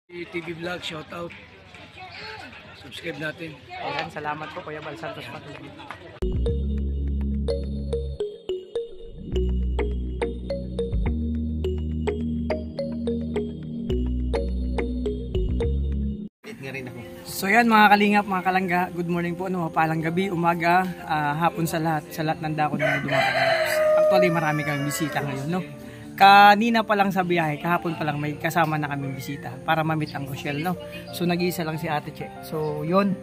TV Vlog, shout out. Subscribe natin. Ayan, salamat po Kuya Bal Santos Matubang. So yan mga kalingap, mga kalangga, good morning po, mapalang gabi, umaga, hapon sa lahat ng dako na dumakanap. Actually marami kaming bisita ngayon, no? Kanina pa lang sa biyahe, kahapon pa lang may kasama na kaming bisita para ma-meet ang Rochelle, no? So nag-iisa lang si Ate Che. So yun,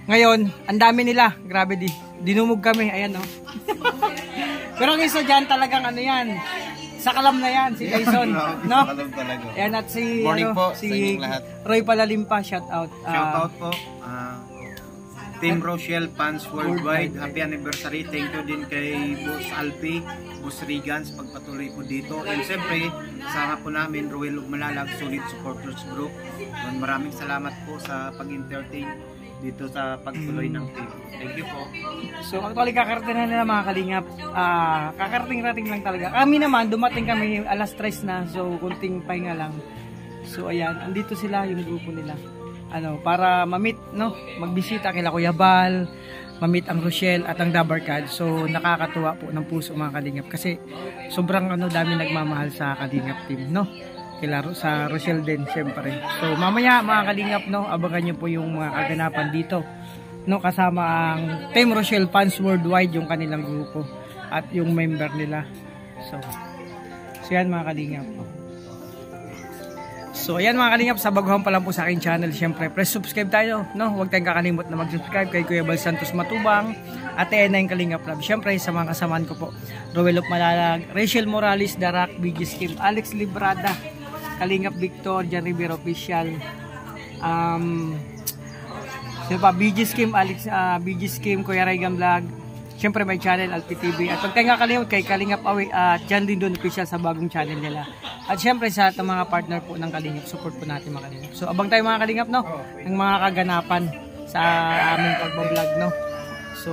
ngayon, ang dami nila, grabe dinumog kami, ayan, no? Pero ang isa dyan talagang ano yan, sa kalam na yan, si Jason, no? Ayan, at si, morning po si sa inyong lahat. Roy Palalimpa, shout out. Shout out po. Team Rochelle Fans Worldwide. Happy anniversary. Thank you din kay Boss Alpi, Boss Regans, pagpatuloy po dito. And siyempre, sama po namin, Roel Malalag, Solid Supporters Group. Maraming salamat po sa pag-entertain dito sa pagtuloy ng team. Thank you po. So actually kakarating na nila mga kalingap. Kakarating-rating lang talaga. Kami naman, dumating kami alas 3 na. So kunting pahinga lang. So ayan, andito sila yung grupo nila. Para ma-meet, no? Magbisita kila Kuya Bal, ma-meet ang Rochelle at ang Dabarkad. So nakakatuwa po ng puso mga kalingap kasi sobrang dami nagmamahal sa kalingap team, no? Sa Rochelle din syempre. So mamaya mga kalingap, no, abangan niyo po yung mga kaganapan dito, no, kasama ang Team Rochelle Fans Worldwide, yung kanilang grupo at yung member nila. So yan mga kalingap. So ayan mga kalingap, sa baguhan pa lang po sa aking channel, syempre press subscribe tayo, no? Huwag tayong kakalimot na mag-subscribe kay Kuya Bal Santos Matubang at ayan na yung Kalingap Lab. Syempre sa mga kasamaan ko po, Roel Malalag, Rachel Morales, Darak, BG Kim, Alex Librada, Kalingap Victor, Jan Rivero Official, BG Kim, BG Kim, Kuya Raygan Vlog, syempre may channel Alpi TV, at pag tayo kakalimot kay Kalingap Awi at Jan Lindon Official sa bagong channel nila. At syempre sa mga partner po ng Kalingap, support po natin mga Kalingap. So abang tayo mga Kalingap, no, ng mga kaganapan sa aming pagbablog, no. So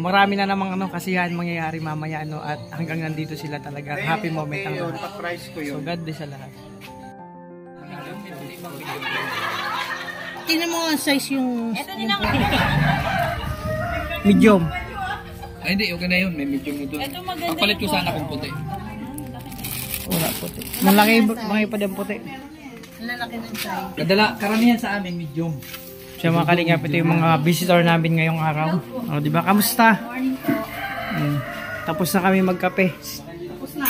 marami na namang kasiyahan mangyayari mamaya, no, at hanggang nandito sila talaga. Happy moment ang lahat. So God bless sa lahat. Tingnan mo ang size yung... Medium. Ay hindi, okay na yun. May medium ito. Papalit ko sana kung puti. Wala puti. Malaki pa din puti. Lalaki ng size. Karamihan sa amin medium. Siya mga Kalingap, ito yung mga visitor namin ngayong araw. Di ba? Kamusta? Morning po. Tapos na kami magkape. Tapos na.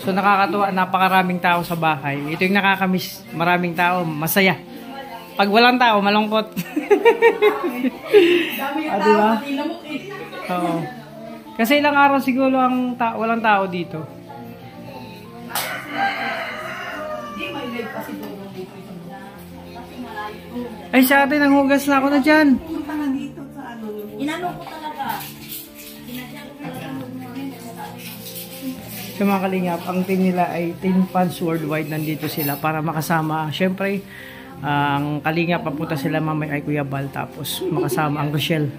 So nakakatuwa, napakaraming tao sa bahay. Ito yung nakakamiss. Maraming tao, masaya. Pag walang tao, malungkot. Di ba? Oo. Kasi ilang araw siguro ang walang tao dito. Ay, sa atin, nanghugas na ako na dyan. Inano ko talaga. Sa mga Kalingap, ang team nila ay Team Fans Worldwide. Nandito sila para makasama. Siyempre, ang Kalingap, papunta sila mamaya ay Kuya Bal. Tapos makasama ang Rochelle,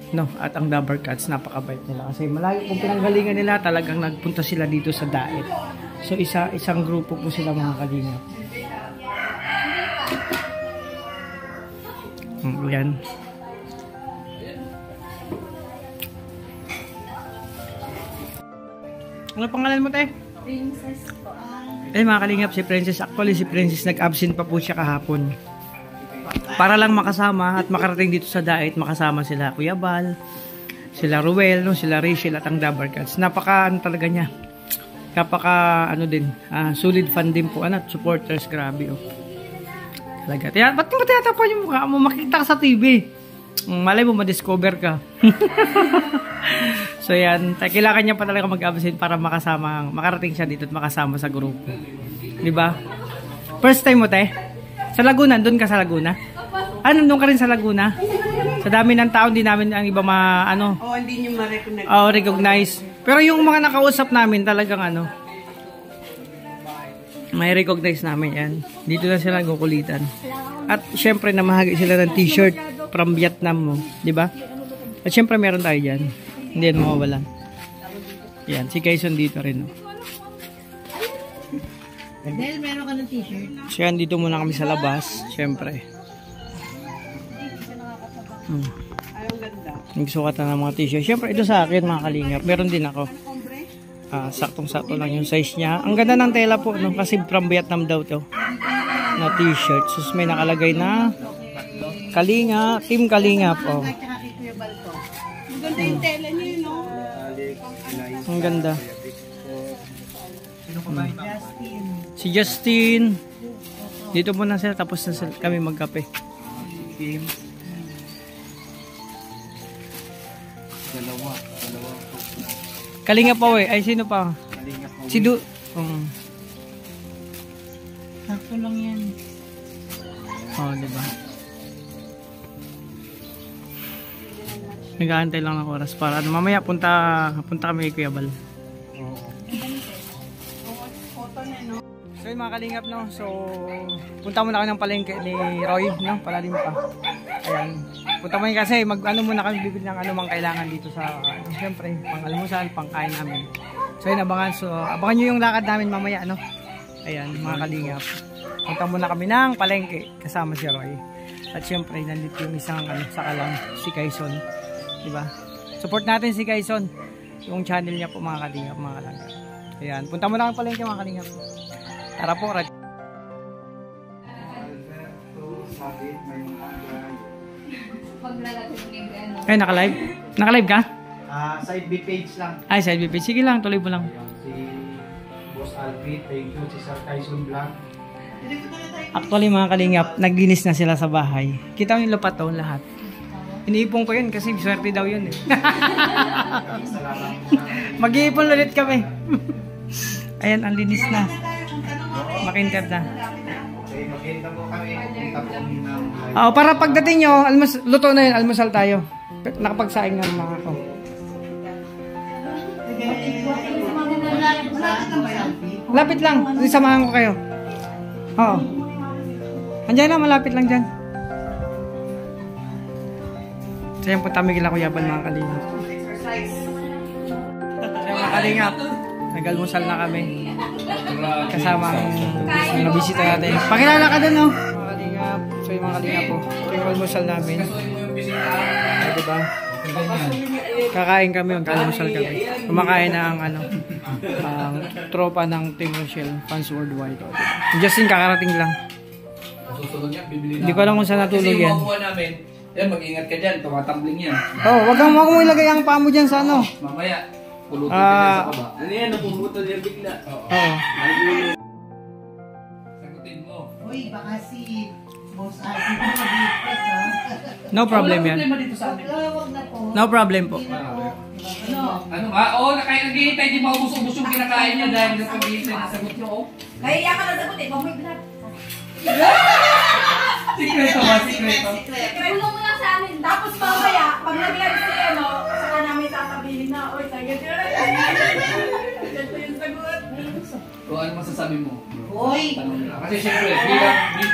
no, at ang Dabarkats. Napakabait nila. Kasi malayo kung pinanggalingan nila, talagang nagpunta sila dito sa Daet. So isang grupo po sila mga Kalingap. Yan. Ano pangalan mo, te? Princess po. Mga Kalingap, si Princess. Actually, si Princess nag-absent pa po siya kahapon. Para lang makasama at makarating dito sa Daet, makasama sila Kuya Bal, sila Roel, no, sila Rachel at ang Dabarkats. Napaka talaga niya. Solid fan din po, supporters, grabe, oh. Talaga. Ba't mo tinatapan yung mukha mo? Makikita ka sa TV. Malay mo, ma-discover ka. So yan, kailangan niya pa talaga mag-absent para makarating siya dito at makasama sa grupo. Diba? First time mo, te? Sa Laguna, doon ka sa Laguna? Nandun ka rin sa Laguna? Sa dami ng tao, hindi namin ang iba hindi nyo ma-recognize. recognize. Pero yung mga nakausap namin talagang may recognize namin yan. Dito na sila gukulitan. At syempre namahagi sila ng t-shirt from Vietnam mo, di ba? At syempre meron tayo dyan. Hindi yan mawawala. Yan, si Kaison dito rin. Del, meron ka ng t-shirt? So yan, dito muna kami sa labas, syempre. Ayong ganda. Nagsukatan ng mga t-shirt. Syempre, ito sa akin mga kalingap. Meron din ako. Saktong-sakto lang yung size niya. Ang ganda ng tela po, no? Kasi from Vietnam daw to. Na t-shirt. So may nakalagay na Kalinga, Team Kalingap. Oh. Maganda yung tela niyo, no? Ang ganda. Si Justin. Dito muna sila, tapos na sila, kami magkape. Dalawa. Kalingap pa ay sino pa? Kalingap mo. Si Du. Sakto lang yan. Oh, diba? Nag-aantay lang ng oras para mamaya punta kami kay Kuya Bal. So yun mga kalingap, no? So punta muna kami ng palengke ni Roy, no? Palalim pa. Ayan. Punta mo yun kasi mag-ano muna kami, bibili ng anumang kailangan dito sa siyempre, pang-almusal, pang-kain namin. So yun, abangan nyo yung lakad namin mamaya, no? Ayan, mga kalingap. Punta muna kami ng palengke kasama si Roy. At siyempre, nandito yung isang sakalang, si Kaison. Diba? Support natin si Kaison. Yung channel niya po mga kalingap, mga kalangga. Ayan, punta muna kami palengke mga kalingap. Tara po, Raj. Ay, naka-live? Naka-live ka? Side B page lang. Ay, side BP. Sige lang, tuloy mo lang. Si Boss Alpi, thank you. Si Sir Tyson Vlog. Actually mga kalingap, naglinis na sila sa bahay. Kita mo yung lupaton lahat. Iniipon ko yun kasi swerte daw yun eh. Mag-iipon ulit kami. Ayan, ang linis na. Makintab na. Okay, maganda mo kami. Punta po kami ng live. Oh, para pagdating nyo, luto na yun, almusal tayo. Nakapagsaing nga mga ako. Lapit lang, samahan ko kayo. Oo. Andiyan na, malapit lang dyan. So yan po tamigil ako yaban mga kalingap. So mga kalingap, nag-almusal na kami. Kasama ang mga bisita natin. Pakilala ka dun, no? Mga kalingap. So yung mga kalingap po, yung almusal namin. Ay, diba? Kakain kami, mag-almusal kami. Kumakain na ang ang tropa ng Team Rochelle Fans Worldwide. Justin, kakarating lang. Susunod yan, bibili na. Hindi ko alam kung saan natulog kasi yan. yung makuha namin, yan, mag-ingat ka dyan, tumatambling yan. Oh, wag mo ilagay ang paa mo dyan sa ano. Mamaya, pulutin ka dyan sa baba. Ano yan? Napuputol yan bigla. Oo. Sagutin mo. Uy, baka si Boss Alpi na mag-iipit, ha? No problem Wala yan. problema dito sa amin. Wag na po. No problem po. Ano nga? Oo, naghihintay, di maubos-ubos yung kinakain niya dahil sa pag-iintay na sagot niyo. Oh. Kaya iyakan na sagot eh, bamoy binat. Sikreto ba? Sikreto? Tulong mo lang sa amin. Tapos mamaya, pag nag-live siya, no, saka namin tatabihin na, oy, sagot yun. Ganito yung sagot. Kung ano masasabi mo? Uy! Tanong nila. Kasi syempre,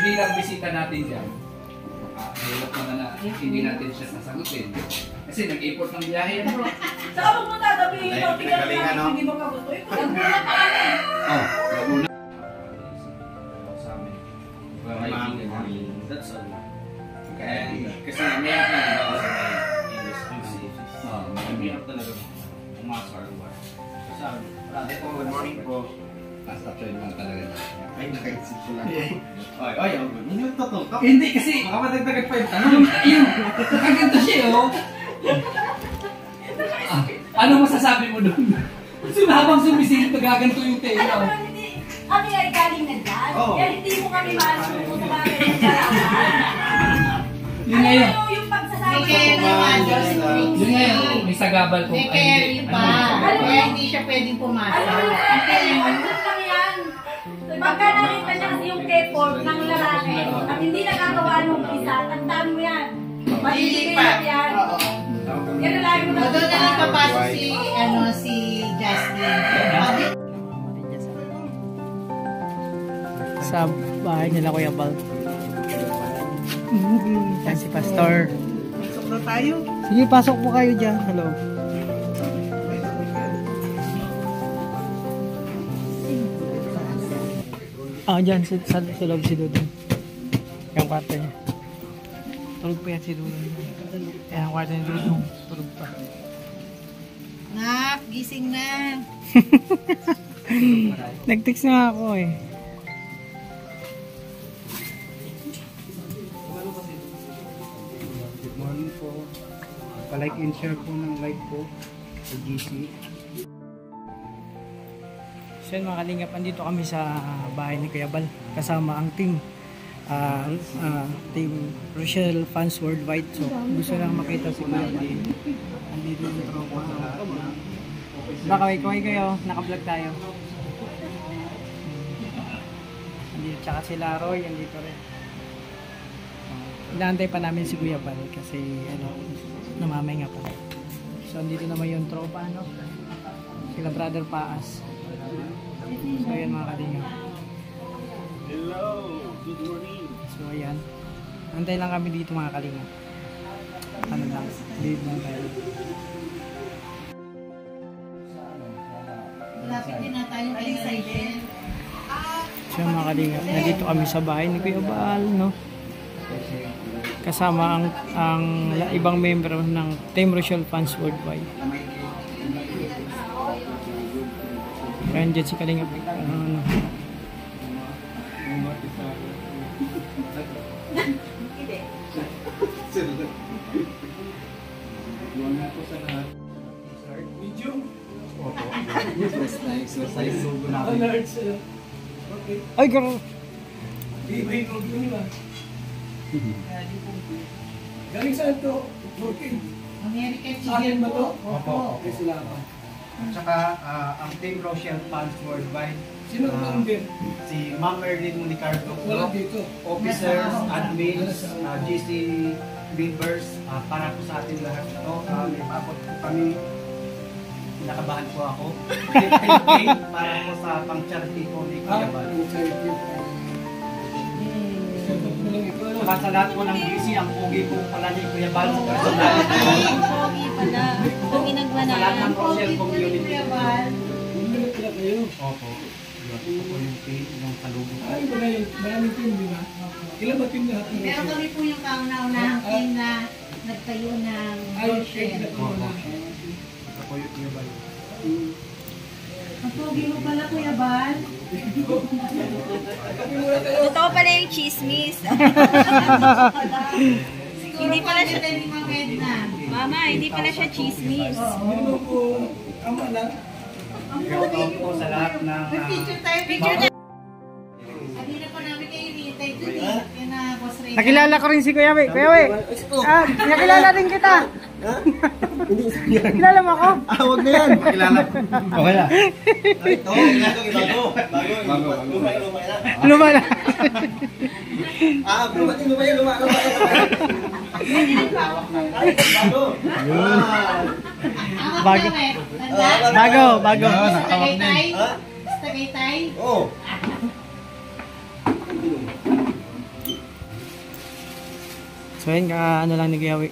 bilang bisita natin dyan, hirap naman na hindi natin siya sasagutin. Kasi nag-import ng biyahe yan bro. Saka pag mo tatabihin, no, tingnan Galingan, no? namin, hindi mo kagusto. Ito, nagmula pa kami. Oh, Laguna. Sa amin. That's all. Kasi mayroon na diba ako sa Mahirap talaga pumasok. Good morning po. Basta trend lang talaga. Ay, nakaisip ko lang. Ay, hindi yung totoo. Hindi kasi, makamadagdagan pa yung tanong. Ayun, nakaganto siya oh. Ano masasabi mo doon? Kasi habang sumisilip, nagaganto yung tela Alam oh. mo, hindi, kami ay galing na dyan. Oo. Kaya hindi mo kami maasuko sa mga ganyan kalaman. Yun ngayon. Alam mo yung pagsasabi May kaya naman, Diyos. Yun ngayon, may sagabal kung May carry pa. Kaya hindi siya pwedeng pumasok. Alam mo, ano lang yan. Pagka nakita niya kasi yung K-pop ng lalaki at hindi nakagawa nung isa, tandaan mo yan. Malilipat yan. Yan na lagi mo na. Doon na lang papasok si Justin. Sa bahay nila Kuya Bal. Yan si Pastor. Pasok na tayo. Sige, pasok po kayo dyan. Hello. Dyan, sa loob si Dudong. Yung kwarto niya. Tulog pa yan si Dudong. Yan ang kwarto ni Dudong. Tulog pa. Nak, gising na. Nag-text nga ako eh. Good morning po. Pa-like and share po ng like po sa GC. So yun mga kalingap, andito kami sa bahay ni Kuya Bal. Kasama ang team. Team Rochelle Fans Worldwide. So gusto lang makita si Kuya Bal. Andito yung tropa. Baka kaway kayo, naka-vlog tayo. Andito, tsaka sila Roy, andito rin. Inaantay pa namin si Kuya Bal kasi namamay nga pa. So andito naman yung tropa, sila Brother Paas. So ayan mga kalingap. Hello, good morning. So ayan. Antay lang kami dito mga kalingap. Ano lang, dito lang tayo. Malapit din na tayo kay Saiden. So mga kalingap, nandito kami sa bahay ni Kuya Bal, kasama ang ibang member ng Team Rochelle Fans Worldwide. Ayan dyan si Kalingap. Ay, girl! Galing saan to? Working. American Chicken po. Opo. At saka ang Team Rochelle Fans Worldwide. Sino ang member? Si Ma'am Merlin Municardo. Wala dito. Officers, admins, GC members, para po sa atin lahat ito. May papot po kami. Kinakabahan po ako. Para po sa pang-charity po ni Kuya Bal. Saka sa lahat po ng GC, ang pogi po pala ni Kuya Bal. Pogi pala. Ang ginagawa Sa lahat ng Rochelle Pogi po ni community. Kuya Bal. Bumili pala kayo. Opo. Ito po yung team ng Kalugod. Ay, wala yung maraming team, di ba? Ilan ba team lahat? Pero kami po yung kauna-unahang team na nagtayo ng Rochelle. Ito po yung Kuya Bal. Ang pogi mo pala Kuya Bal. Totoo pala yung chismis. Hindi pala siya, Pwede ni Ma'am Edna. Mama, hindi pala siya chismis. Minimum po, ama lang. Shout out po sa lahat ng May picture tayo. Picture tayo. Kanina po namin kayo hinihintay doon eh. Kaya na Boss Ray. Nakilala ko rin si Kuya We. Kuya We! Nakilala rin kita! Kilala mo ako? Huwag na yan. Kilala. Okay na. Luma na. Bago. Bago. Tagaytay? Tagaytay? Oo. So yun, ano lang ni Kuya We.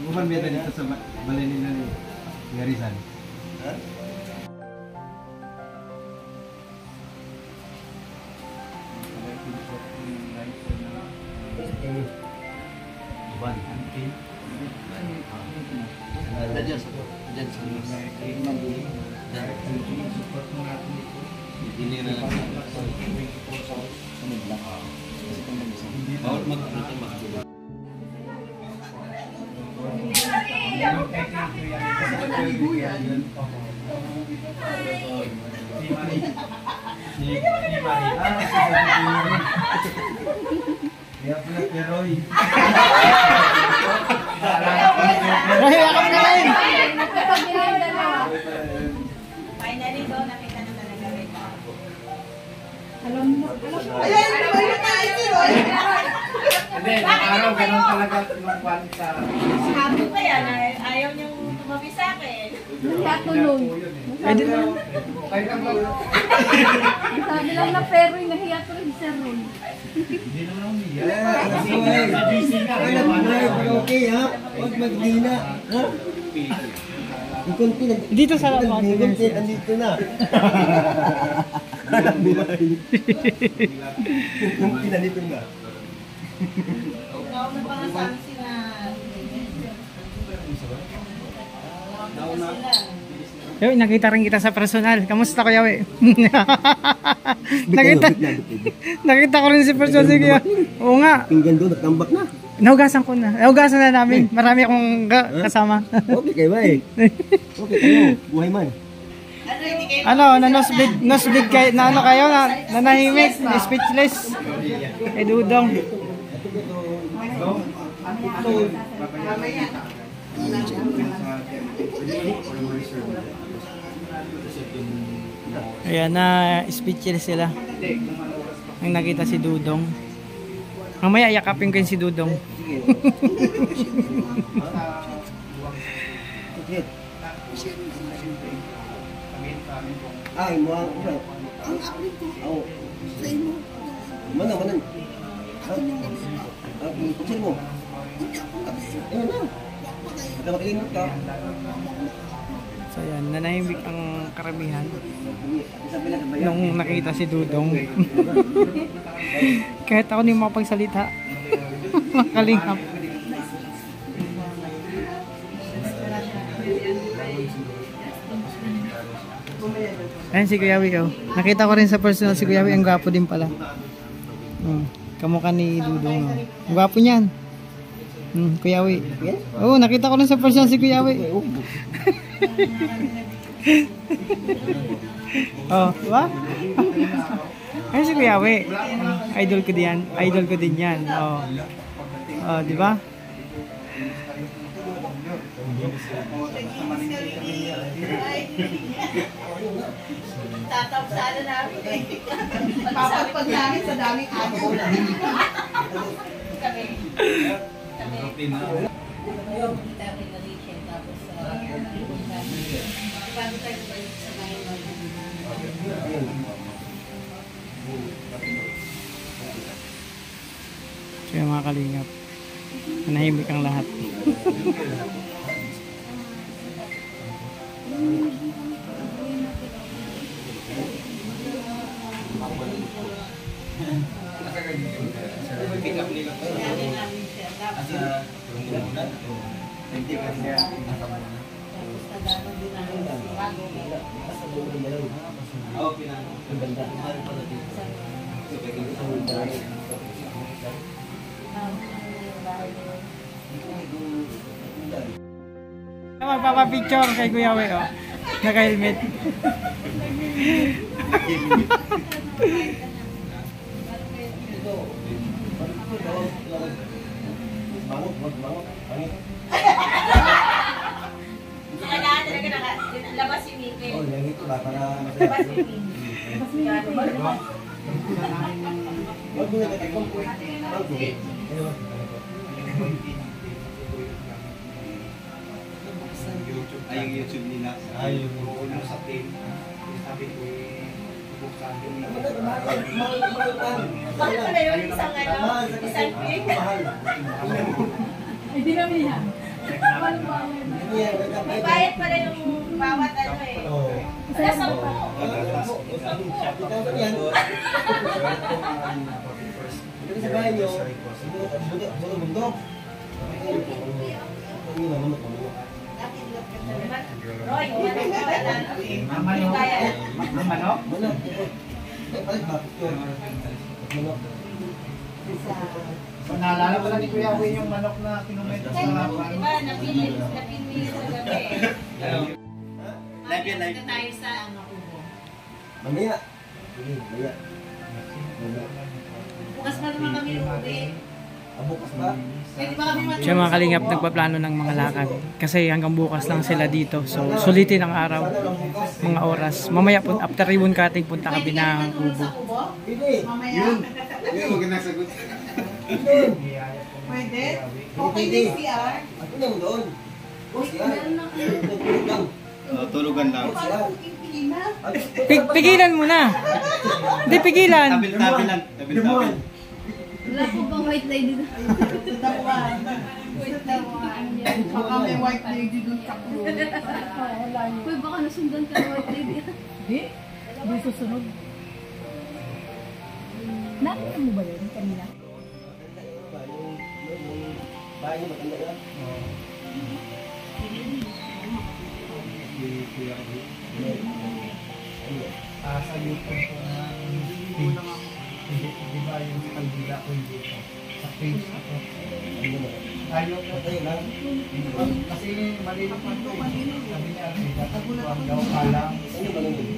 Bukan beda dito sa balay nila ni Garisan. Bukan. Finally, do, nakita na talaga rin. Hindi, nung araw, ganun talaga nung kwan sa... Sabi pa yan, ayaw niyong tumabi sa akin. Katulong. Pwede na. Kahit ang mga... Sabi lang na pero yung nahiya ko rin sa room. Hindi naman ako niya. Okay ha? Huwag magdina. Ha? Dito sa labas. Andito na. Alam buhay. Kunti nandito na. Ikaw na pa nga sabi sila. Yo, nakita rin kita sa personal. Kamusta Kuya We? nakita ko rin si personal si Kuya. Oo nga. Pinggan doon, nagtambak na. Nahugasan ko na. Nahugasan na namin. Marami akong kasama. Okay kayo ba eh? Okay kayo. Buhay man. Ano, na nosebleed kayo, na ano kayo, na nanahimik, speechless. Kay Dudong. Ayan na, speechless sila. Ang nakita si Dudong. Mamaya yakapin ko yun si Dudong. Ay, mo ang ulo. Ang akin ko. Oo. Sa imo. Mana, kanan. Ang pagsin mo. Ayun na. Ito makilimot ka. So yan, nanahimik ang karamihan nung nakita si Dudong. Kahit ako hindi makapagsalita. Makalingap. Ayan si Kuya We, oh. Nakita ko rin sa personal si Kuya We, ang gwapo din pala. Kamukha ni Dudong. Oh. Ang gwapo niyan. Kuya We. Oo, nakita ko rin sa personal si Kuya We. Oh, diba? Ayan si Kuya We. Idol ko din yan. Idol ko din yan. Oh. Oh, diba? Tatap sana namin eh. Papagpag namin sa daming ako. Kami. Kaya mga kalingap, manahimik ang lahat. Magpapapicture kay Kuya We, oh. Naka-helmet. Kailangan talaga labas si Miki. Oh, yang itu lah para Labas si Miki. Wag mo na katekong ko. Ay, yung YouTube nila. Ay, yung sa team. Sabi ko, buksan yung Bakit pala yun? Isang isang pink? Hindi namin yan. May bayad pala yung bawat ano eh. Wala sa mo. Ito sa bahay nyo, bundok. Roy, yung bayad. Manok? So, naalala ko lang ni Kuya We yung manok na kinumento sa laban. Diba, napili sa gabi. Live yan, live. Ito tayo sa ano kubo. Mamaya. Bukas pa naman kami umuwi. Bukas ba? Pwede ba kami matulog? Siya mga kalingap nagpaplano ng mga lakad. Kasi hanggang bukas lang sila dito. So, sulitin ang araw. Mga oras. Mamaya po, after ribbon cutting, punta kami ng kubo. Mamaya. Huwag na sagot. Pwede? Okay din CR? Ako na mo doon. Tulugan lang. Pigilan mo na. Hindi pigilan. Tabil lang. Tabil. Wala po bang white lady doon? Sa tawaan. Sa tawaan. Baka may white lady doon sa crew. Uy, baka nasundan ka ng white lady. Hindi. Hindi susunod. Nakita mo ba yun kanina? Sa YouTube ko na page. Di ba yung kandila ko dito? Sa page ako. Ayaw ko. Kasi maliit man ito. Sabi niya, dapat ko ang daw alam.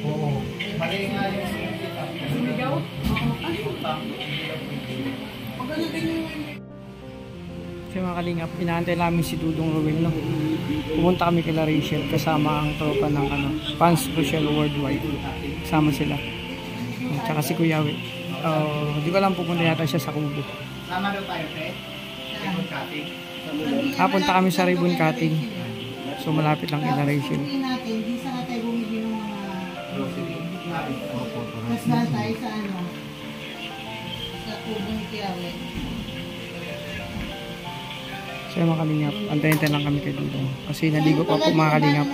Oo. Mali nga yung kita. Sumigaw? Kasi mga kalingap, inaantay namin si Dudong Ruel, no? Pumunta kami kila Rachel kasama ang tropa ng Fans Social Worldwide. Kasama sila. At saka si Kuya Wi. Di ko alam, pupunta yata siya sa Kubo. Sama daw tayo, Pe. Ribbon cutting. Punta kami sa ribbon cutting. So malapit lang kila Rachel. Sabihin natin, di sana tayo bumili ng mga Grocery. Tapos dahil tayo sa ano, sa kubong Kiawe. So mga kalingap, antayin lang kami kay Dudong. Kasi naligo pa po mga kalingap.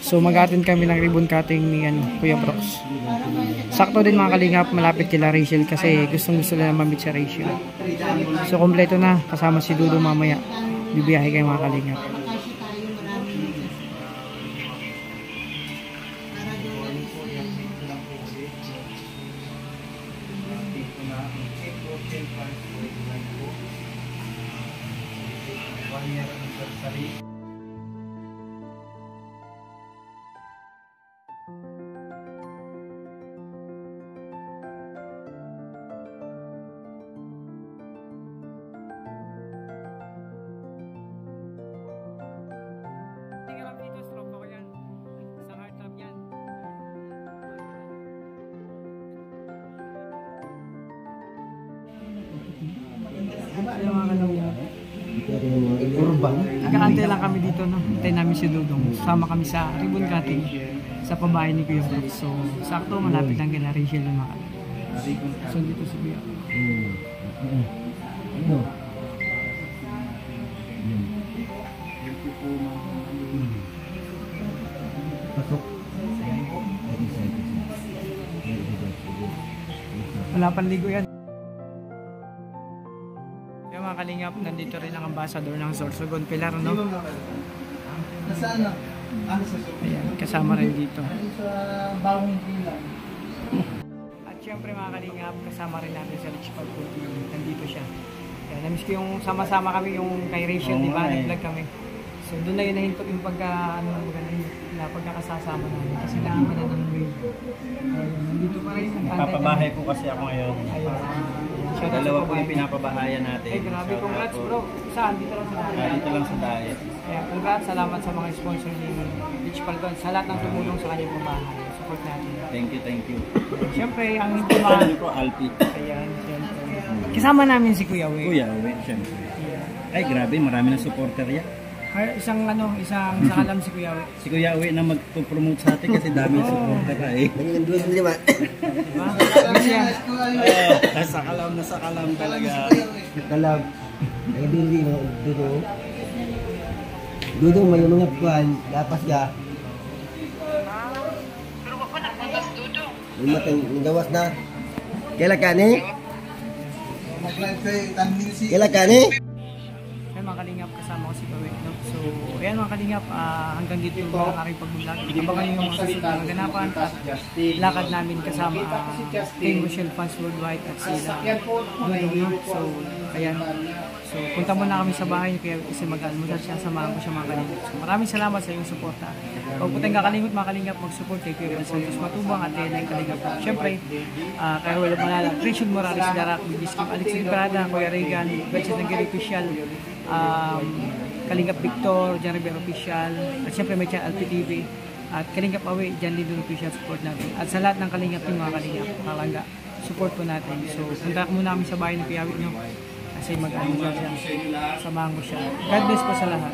So mag-attend kami ng ribbon cutting ni Kuya Brox. Sakto din mga kalingap, malapit kila Rachel kasi gustong nila mamit si Rachel. So kompleto na, kasama si Dudong mamaya. Bibiyahe kayo mga kalingap. Kasi tayo maraming para doon Nagkakantay lang kami dito, no? Hintay namin si Dudong. Sama kami sa ribbon cutting sa pabahay ni Kuya Brox. So, sakto, malapit lang kila Rachel na mga. So, dito si Kuya. Wala pang ligo yan. Yung mga kalingap, nandito rin ang ambassador ng Sorsogon Pilar, no? Nasaan na? Ayan, kasama rin dito. Sa bawang bilang. At syempre mga kalingap, kasama rin natin sa Rich Pag nandito siya. Kaya namiss ko yung sama-sama kami yung kay Rachel, di ba? Nag-vlog kami. So doon na yun nahinto yung pagkakasasama namin. Kasi nakita na ng way. Nandito pa rin. Papabahay po kasi ako ngayon. Ayun. Dalawa po yung pinapabahayan natin. Ay, grabe. Congrats bro. Saan? Dito lang sa Daet. Dito lang sa Daet. Kaya congrats. Salamat sa mga sponsor ni Rich Falcon. Sa lahat ng tumulong sa kanyang pambahay. Support natin. Thank you, thank you. Siyempre, ang hindi mga... Ano po, Alpi? Ayan, siyempre. Kasama namin si Kuya Wi. Kuya, siyempre. Ay, grabe, marami na supporter yan. Isang sakalam si Kuya Wi. Si Kuya Uwi na mag-promote sa atin kasi dami yung supporter ka eh. Diba? Kasi yan. Sakalam na sakalam talaga. Kalam. Ay dili no dudo. Dudo may mga buwan lapas ga. Pero wag pa nagbagas dudo. Lumatang gawas na. Kailan ka ni? Kailan ka ni? Ayan mga kalingap, kasama ko si Kuya Wi. No? So, ayan mga kalingap, hanggang dito yung mga aking pag-vlog. Abangan nyo yung mga susunod na ganapan at lakad namin kasama Team Rochelle Fans Worldwide at sila Dudong, no? So, ayan. So, punta muna kami sa bahay kaya kasi mag-almusal siya, samahan ko siya mga kalingap. So, maraming salamat sa iyong suporta. Huwag po tayong kakalimot mga kalingap mag-support kay Kuya Santos Matubang at kay Neng Kalingap. Siyempre, kaya wala manala, Christian Morales Darak, Bigiskim, Alex Librada, Kuya Regan, Betchet ng Gary Official, Kalingap Victor, Jan Rivera Official, at siyempre may channel LPTV, at Kalingap Awe, Jan Lidon Official, support natin. At sa lahat ng Kalingap yung mga Kalingap, kalangga, support po natin. So, punta muna kami sa bahay ni Kuya Wi, no? Kasi mag-almusal siya, samahan ko siya. God bless po sa lahat.